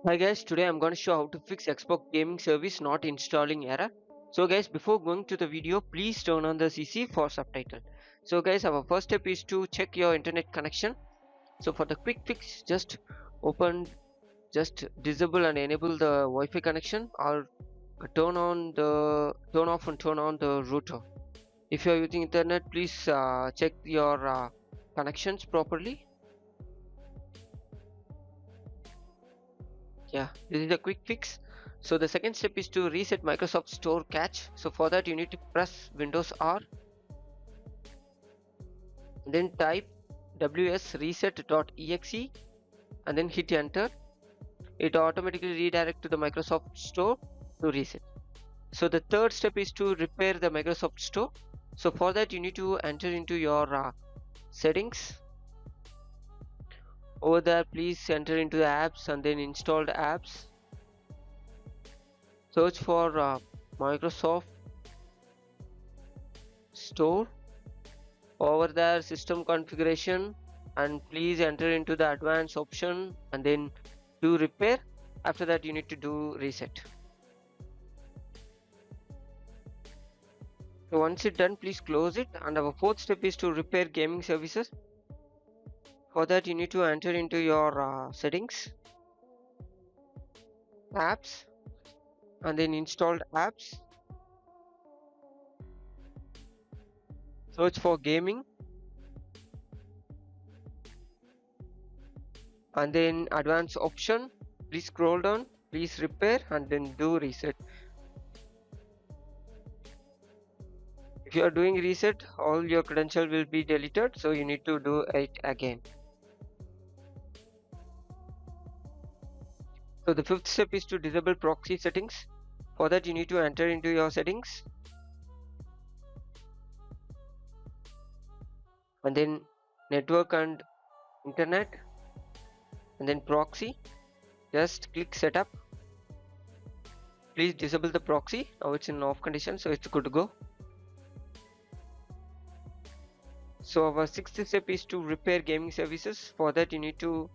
Hi guys, today I'm going to show how to fix Xbox gaming service not installing error. So guys, before going to the video, please turn on the CC for subtitle. So guys, our first step is to check your internet connection. So for the quick fix, just disable and enable the Wi-Fi connection, or turn off and turn on the router. If you are using internet, please check your connections properly. Yeah, this is a quick fix. So the second step is to reset Microsoft Store cache. So for that you need to press Windows R, then type ws reset.exe and then hit enter. It automatically redirect to the Microsoft Store to reset. So the third step is to repair the Microsoft Store. So for that you need to enter into your settings. Over there, please enter into the apps and then installed apps. Search for Microsoft Store. Over there, system configuration, and please enter into the advanced option and then do repair. After that you need to do reset. So once it's done, please close it. And our fourth step is to repair gaming services. For that you need to enter into your settings, apps, and then installed apps. Search for gaming and then advanced option. Please scroll down, please repair and then do reset. If you are doing reset, all your credential will be deleted, so you need to do it again. So the fifth step is to disable proxy settings. For that you need to enter into your settings and then network and internet and then proxy. Just click setup. Please disable the proxy. Now it's in off condition, so it's good to go. So our sixth step is to repair gaming services. For that you need to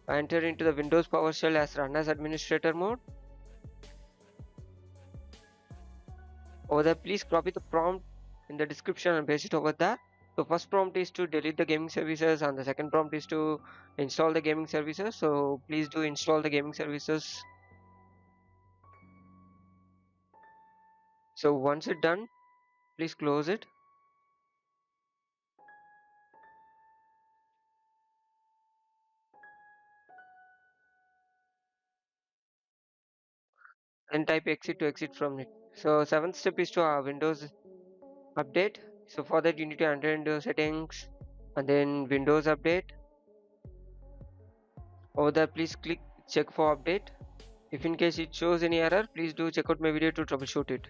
enter into the Windows PowerShell as run as administrator mode. Over there, please copy the prompt in the description and paste it over there. So first prompt is to delete the gaming services and the second prompt is to install the gaming services. So please do install the gaming services. So once it's done, please close it. And type exit to exit from it. So seventh step is to Windows update. So for that you need to enter into settings and then Windows update. Over there, please click check for update. If in case it shows any error, please do check out my video to troubleshoot it.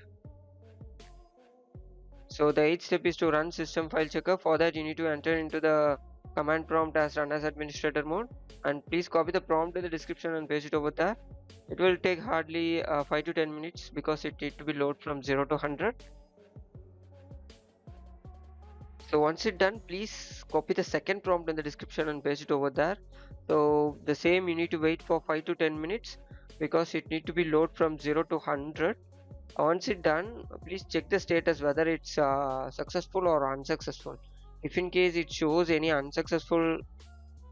So the eighth step is to run system file checker. For that you need to enter into the command prompt as run as administrator mode, and please copy the prompt in the description and paste it over there. It will take hardly 5 to 10 minutes because it needs to be load from 0 to 100. So once it's done, please copy the second prompt in the description and paste it over there. So the same you need to wait for 5 to 10 minutes because it need to be load from 0 to 100. Once it's done, please check the status whether it's successful or unsuccessful. If in case it shows any unsuccessful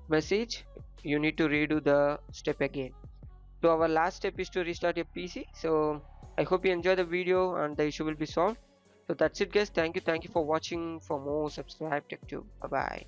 message, you need to redo the step again. So our last step is to restart your PC. So I hope you enjoy the video and the issue will be solved. So that's it guys. Thank you for watching. For more, subscribe TechTube. Bye bye.